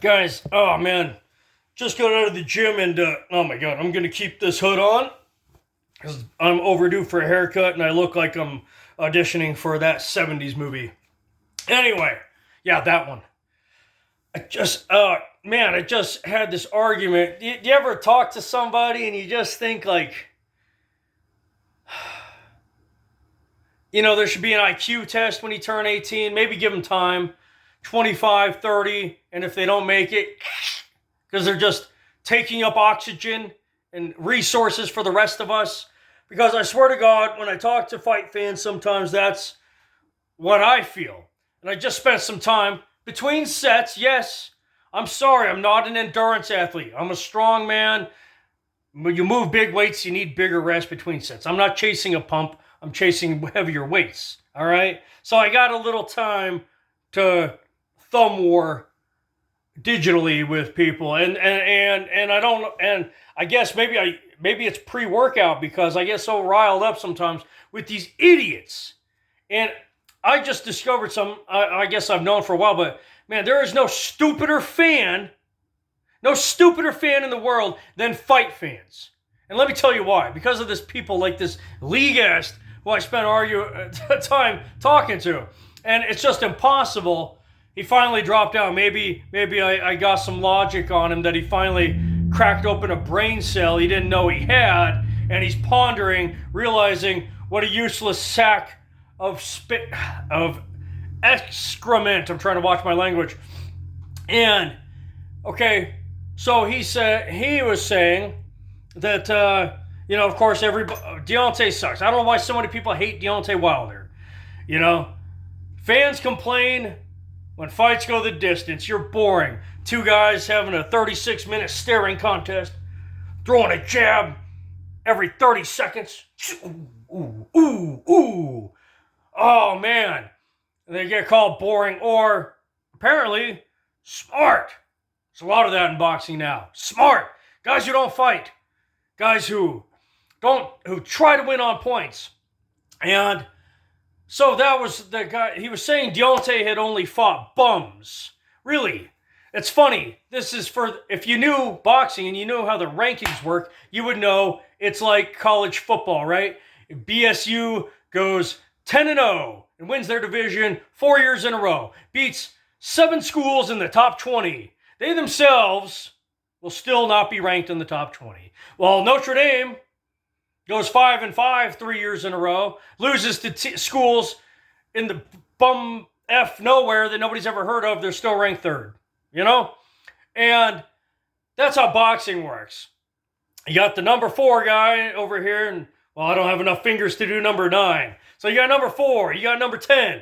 Guys, oh man, just got out of the gym and oh my god, I'm gonna keep this hood on because I'm overdue for a haircut and I look like I'm auditioning for that 70s movie. Anyway, yeah, that one. I just had this argument. Do you ever talk to somebody and you just think like, there should be an IQ test when you turn 18, maybe give them time, 25, 30, and if they don't make it, because they're just taking up oxygen and resources for the rest of us. Because I swear to God, when I talk to fight fans, sometimes that's what I feel. And I just spent some time between sets. Yes, I'm sorry, I'm not an endurance athlete. I'm a strong man. When you move big weights, you need bigger rest between sets. I'm not chasing a pump. I'm chasing heavier weights. All right? So I got a little time to thumb war digitally with people, and I don't, and I guess maybe it's pre-workout because I get so riled up sometimes with these idiots. And I just discovered I guess I've known for a while, but man, there is no stupider fan in the world than fight fans. And let me tell you why. Because of this people like this leagueist who I spent time talking to. And it's just impossible. He finally dropped out. Maybe I got some logic on him that he finally cracked open a brain cell he didn't know he had, and he's pondering, realizing what a useless sack of excrement. I'm trying to watch my language. And okay, so he was saying that of course Deontay sucks. I don't know why so many people hate Deontay Wilder. Fans complain when fights go the distance. You're boring. Two guys having a 36-minute staring contest, throwing a jab every 30 seconds. Ooh, ooh, ooh. Oh, man. And they get called boring or, apparently, smart. There's a lot of that in boxing now. Smart. Guys who don't fight. Guys who try to win on points. And so that was the guy. He was saying Deontay had only fought bums. Really? It's funny. This is if you knew boxing and you knew how the rankings work, you would know it's like college football, right? BSU goes 10-0 and wins their division 4 years in a row. Beats 7 schools in the top 20. They themselves will still not be ranked in the top 20. Well, Notre Dame goes 5-5 3 years in a row, loses to schools in the bum F nowhere that nobody's ever heard of. They're still ranked third, And that's how boxing works. You got the number 4 guy over here, and, well, I don't have enough fingers to do number 9. So you got number 4, you got number 10.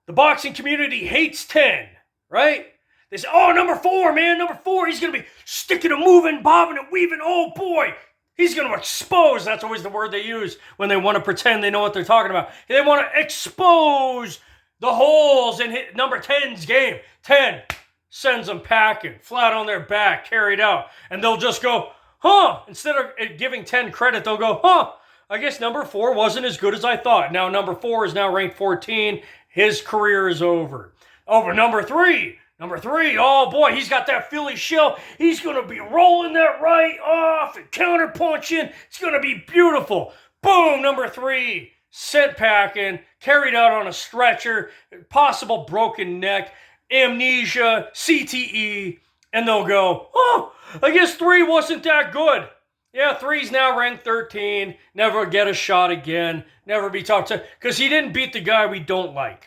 The boxing community hates 10, right? They say, oh, number 4, man, number 4, he's going to be sticking and moving, bobbing and weaving. Oh, boy. He's going to expose. That's always the word they use when they want to pretend they know what they're talking about. They want to expose the holes in number 10's game. 10 sends them packing, flat on their back, carried out. And they'll just go, huh. Instead of giving 10 credit, they'll go, huh. I guess number 4 wasn't as good as I thought. Now number 4 is now ranked 14. His career is over. Over number 3. Number 3, oh boy, he's got that Philly shell. He's going to be rolling that right off and counter punching. It's going to be beautiful. Boom, number 3, sent packing, carried out on a stretcher, possible broken neck, amnesia, CTE, and they'll go, oh, I guess 3 wasn't that good. Yeah, 3's now ranked 13, never get a shot again, never be talked to, because he didn't beat the guy we don't like,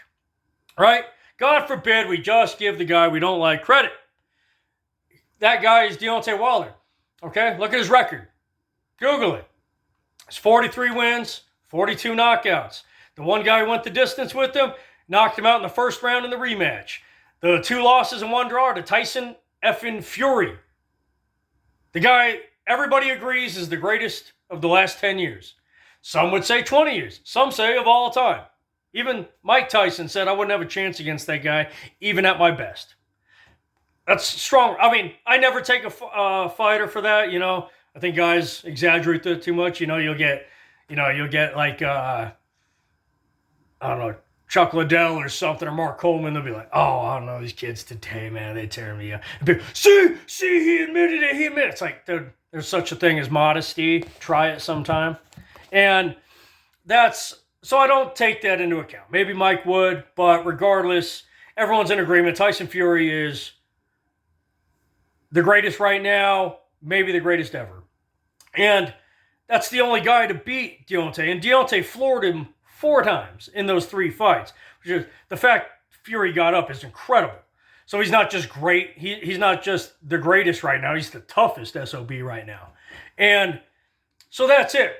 right? God forbid we just give the guy we don't like credit. That guy is Deontay Wilder. Okay? Look at his record. Google it. It's 43 wins, 42 knockouts. The one guy who went the distance with him, knocked him out in the first round in the rematch. The 2 losses and 1 draw to Tyson effing Fury. The guy everybody agrees is the greatest of the last 10 years. Some would say 20 years. Some say of all time. Even Mike Tyson said I wouldn't have a chance against that guy, even at my best. That's strong. I mean, I never take a fighter for that. I think guys exaggerate that too much. You'll get like I don't know, Chuck Liddell or something, or Mark Coleman, they'll be like, oh, I don't know, these kids today, man, they tear me up. And people, see, he admitted it, It's like, dude, there's such a thing as modesty. Try it sometime. And so I don't take that into account. Maybe Mike would, but regardless, everyone's in agreement. Tyson Fury is the greatest right now, maybe the greatest ever. And that's the only guy to beat Deontay. And Deontay floored him 4 times in those 3 fights. Which is, the fact Fury got up is incredible. So he's not just great. He's not just the greatest right now. He's the toughest SOB right now. And so that's it.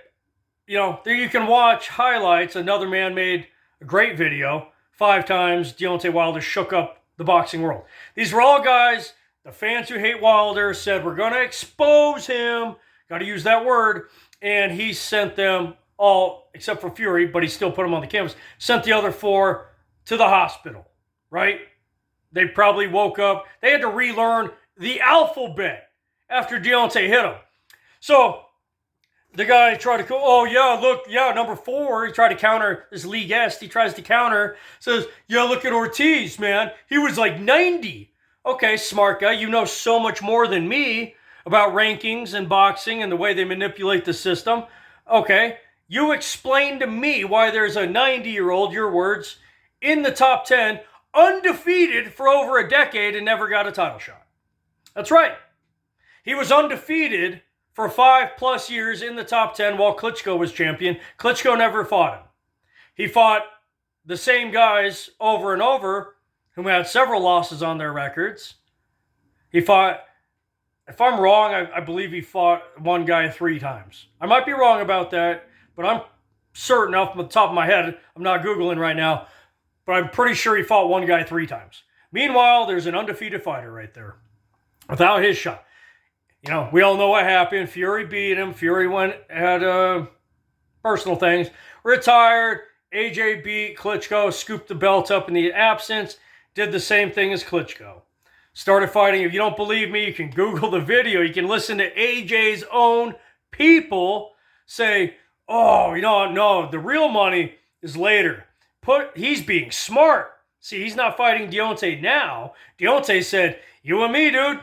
There you can watch highlights. Another man made a great video. 5 times Deontay Wilder shook up the boxing world. These were all guys, the fans who hate Wilder said, we're going to expose him. Got to use that word. And he sent them all, except for Fury, but he still put them on the canvas, sent the other 4 to the hospital, right? They probably woke up. They had to relearn the alphabet after Deontay hit him. So the guy tried to go, oh, yeah, look, yeah, number 4. He tried to counter this Lee Guest. He tries to counter, says, yeah, look at Ortiz, man. He was like 90. Okay, smart guy. You know so much more than me about rankings and boxing and the way they manipulate the system. Okay, you explain to me why there's a 90-year-old, your words, in the top 10, undefeated for over a decade and never got a title shot. That's right. He was undefeated for 5+ years in the top 10 while Klitschko was champion. Klitschko never fought him. He fought the same guys over and over who had several losses on their records. He fought, if I'm wrong, I believe he fought one guy 3 times. I might be wrong about that, but I'm certain off the top of my head, I'm not Googling right now, but I'm pretty sure he fought one guy 3 times. Meanwhile, there's an undefeated fighter right there without his shot. We all know what happened. Fury beat him. Fury had personal things. Retired. AJ beat Klitschko, scooped the belt up in the absence, did the same thing as Klitschko. Started fighting. If you don't believe me, you can Google the video. You can listen to AJ's own people say, oh, no, the real money is later. He's being smart. See, he's not fighting Deontay now. Deontay said, you and me, dude.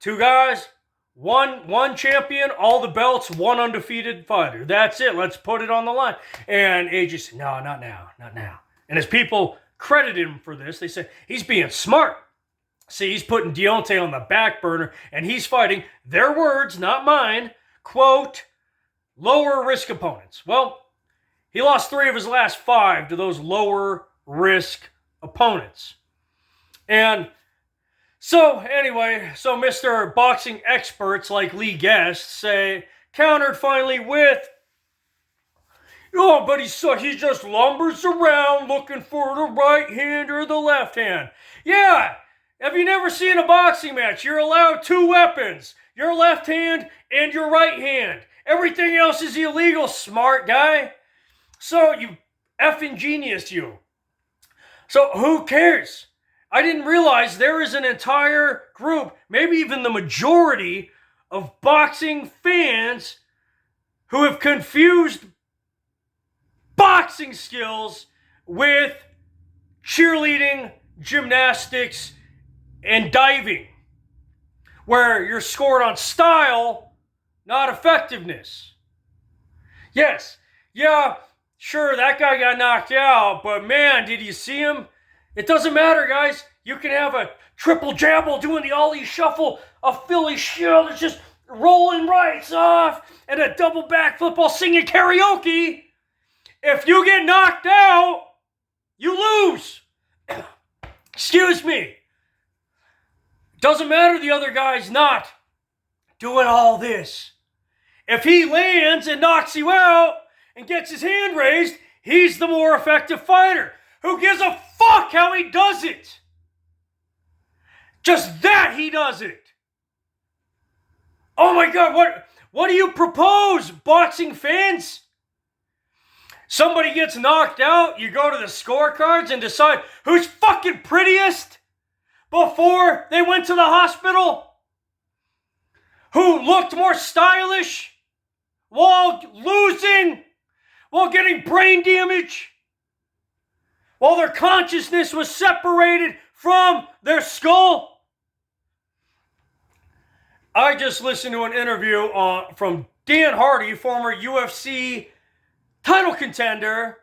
2 guys, one champion, all the belts, 1 undefeated fighter. That's it. Let's put it on the line. And AJ said, no, not now. And as people credited him for this, they said, he's being smart. See, he's putting Deontay on the back burner, and he's fighting, their words, not mine, quote, lower risk opponents. Well, he lost 3 of his last 5 to those lower risk opponents. And so anyway, Mr. Boxing experts like Lee Guest say, countered finally with, oh, but he just lumbers around looking for the right hand or the left hand. Yeah, have you never seen a boxing match? You're allowed 2 weapons, your left hand and your right hand. Everything else is illegal, smart guy. So you effing genius, you. So who cares? I didn't realize there is an entire group, maybe even the majority of boxing fans who have confused boxing skills with cheerleading, gymnastics, and diving, where you're scored on style, not effectiveness. Yes, yeah, sure, that guy got knocked out, but man, did you see him? It doesn't matter, guys. You can have a triple jab while doing the ollie shuffle, a Philly shield that's just rolling rights off, and a double backflip while singing karaoke. If you get knocked out, you lose. Excuse me. Doesn't matter the other guy's not doing all this. If he lands and knocks you out and gets his hand raised, he's the more effective fighter. Who gives a fuck how he does it? Just that he does it. Oh my God, what do you propose, boxing fans? Somebody gets knocked out, you go to the scorecards and decide who's fucking prettiest before they went to the hospital? Who looked more stylish while losing, while getting brain damage? while their consciousness was separated from their skull. I just listened to an interview from Dan Hardy, former UFC title contender,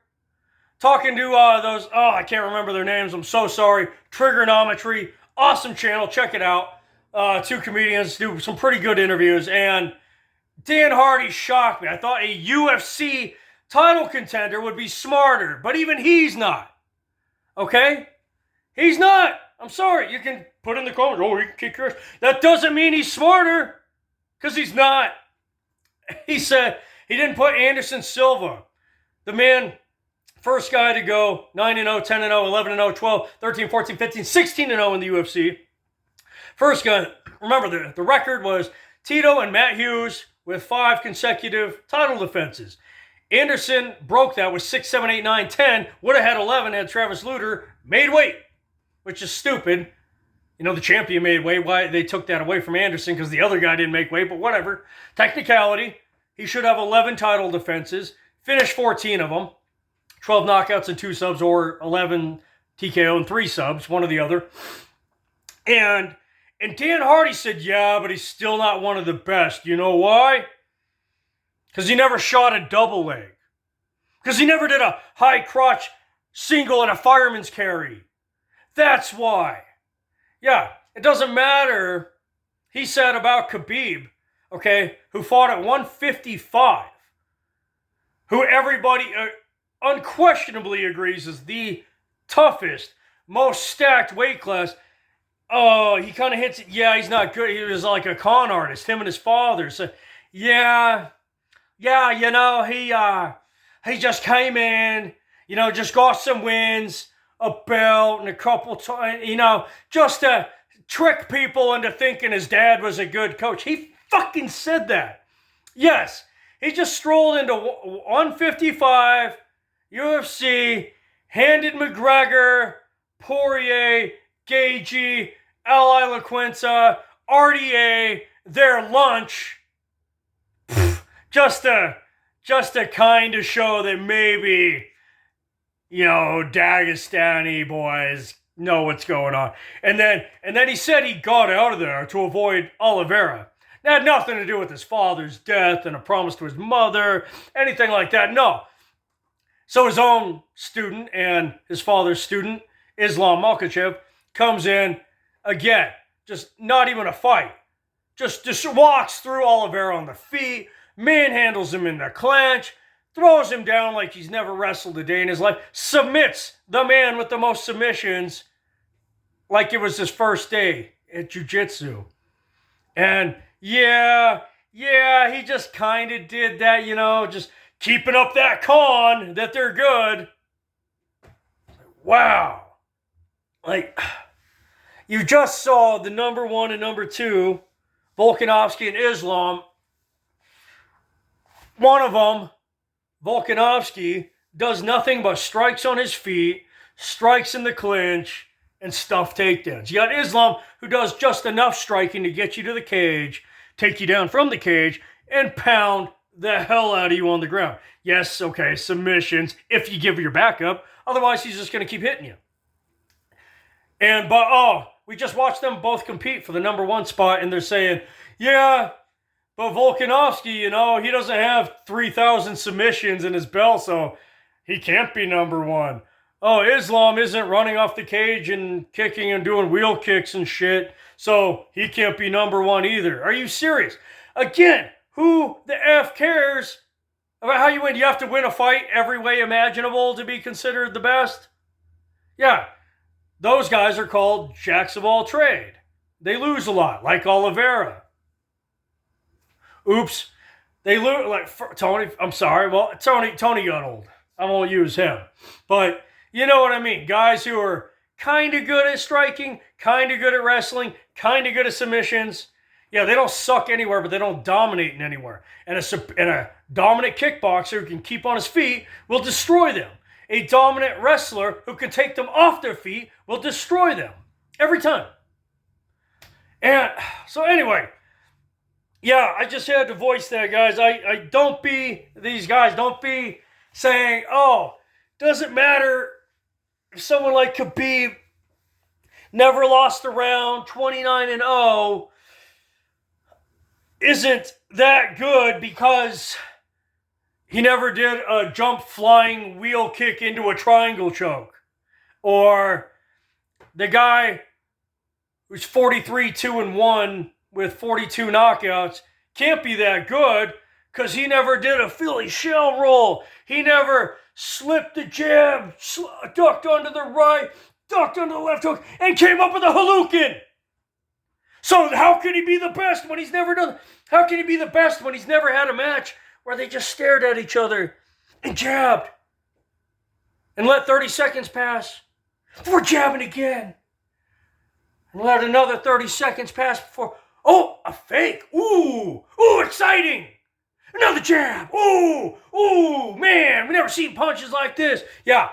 talking to I can't remember their names, I'm so sorry, Trigonometry, awesome channel, check it out. Two comedians do some pretty good interviews, and Dan Hardy shocked me. I thought a UFC title contender would be smarter, but even he's not. Okay? He's not. I'm sorry. You can put in the comments, oh, he can kick your ass. That doesn't mean he's smarter, because he's not. He said he didn't put Anderson Silva, the man, first guy to go 9-0, 10-0, 11-0, 12, 13, 14, 15, 16-0 in the UFC. First guy, remember the record was Tito and Matt Hughes with 5 consecutive title defenses. Anderson broke that with 6, 7, 8, 9, 10. Would have had 11 had Travis Lutter made weight, which is stupid. You know, the champion made weight. Why they took that away from Anderson? Because the other guy didn't make weight, but whatever. Technicality, he should have 11 title defenses, finished 14 of them, 12 knockouts and 2 subs, or 11 TKO and 3 subs, one or the other. And Dan Hardy said, yeah, but he's still not one of the best. You know why? Because he never shot a double leg. Because he never did a high crotch single and a fireman's carry. That's why. Yeah, it doesn't matter, he said about Khabib, okay, who fought at 155, who everybody unquestionably agrees is the toughest, most stacked weight class. Oh, he kind of hits it. Yeah, he's not good. He was like a con artist, him and his father. So, yeah, you know, he just came in, you know, just got some wins, a belt, and a couple times, you know, just to trick people into thinking his dad was a good coach. He fucking said that. Yes, he just strolled into 155, UFC, handed McGregor, Poirier, Gaethje, Al Iaquinta, RDA their lunch, just to kind of show that maybe, you know, Dagestani boys know what's going on. And then he said he got out of there to avoid Oliveira. That had nothing to do with his father's death and a promise to his mother, anything like that. No. So his own student and his father's student, Islam Makhachev, comes in again, just not even a fight. Just walks through Oliveira on the feet, manhandles him in the clinch, throws him down like he's never wrestled a day in his life, submits the man with the most submissions like it was his first day at jiu-jitsu. And yeah, he just kind of did that, you know, just keeping up that con that they're good. Wow. Like, you just saw the number 1 and number 2, Volkanovski and Islam. One of them, Volkanovski, does nothing but strikes on his feet, strikes in the clinch, and stuff takedowns. You got Islam, who does just enough striking to get you to the cage, take you down from the cage, and pound the hell out of you on the ground. Yes, okay, submissions, if you give your back up. Otherwise, he's just going to keep hitting you. But we just watched them both compete for the number 1 spot, and they're saying, yeah, but Volkanovski, you know, he doesn't have 3,000 submissions in his belt, so he can't be number 1. Oh, Islam isn't running off the cage and kicking and doing wheel kicks and shit, so he can't be number 1 either. Are you serious? Again, who the F cares about how you win? You have to win a fight every way imaginable to be considered the best? Yeah, those guys are called jacks of all trade. They lose a lot, like Oliveira. Oops. They lose, like Tony, I'm sorry. Well, Tony got old. I won't use him. But you know what I mean. Guys who are kind of good at striking, kind of good at wrestling, kind of good at submissions. Yeah, they don't suck anywhere, but they don't dominate in anywhere. And a dominant kickboxer who can keep on his feet will destroy them. A dominant wrestler who can take them off their feet will destroy them. Every time. And so anyway, yeah, I just had to voice that, guys. I don't be these guys. Don't be saying, oh, doesn't matter someone like Khabib never lost a round, 29-0, isn't that good because he never did a jump flying wheel kick into a triangle choke. Or the guy who's 43-2-1 with 42 knockouts can't be that good because he never did a Philly shell roll. He never slipped the jab, ducked onto the right, ducked onto the left hook, and came up with a Hadouken. So how can he be the best when he's never done? How can he be the best when he's never had a match where they just stared at each other and jabbed and let 30 seconds pass before jabbing again and let another 30 seconds pass before, oh, a fake. Ooh, exciting. Another jab. Ooh, man, we never seen punches like this. Yeah,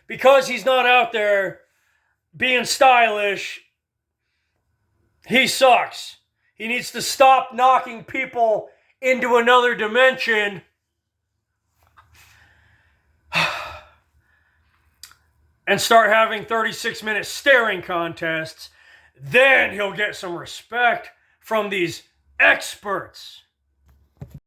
because he's not out there being stylish, he sucks. He needs to stop knocking people into another dimension. And start having 36-minute staring contests. Then he'll get some respect from these experts.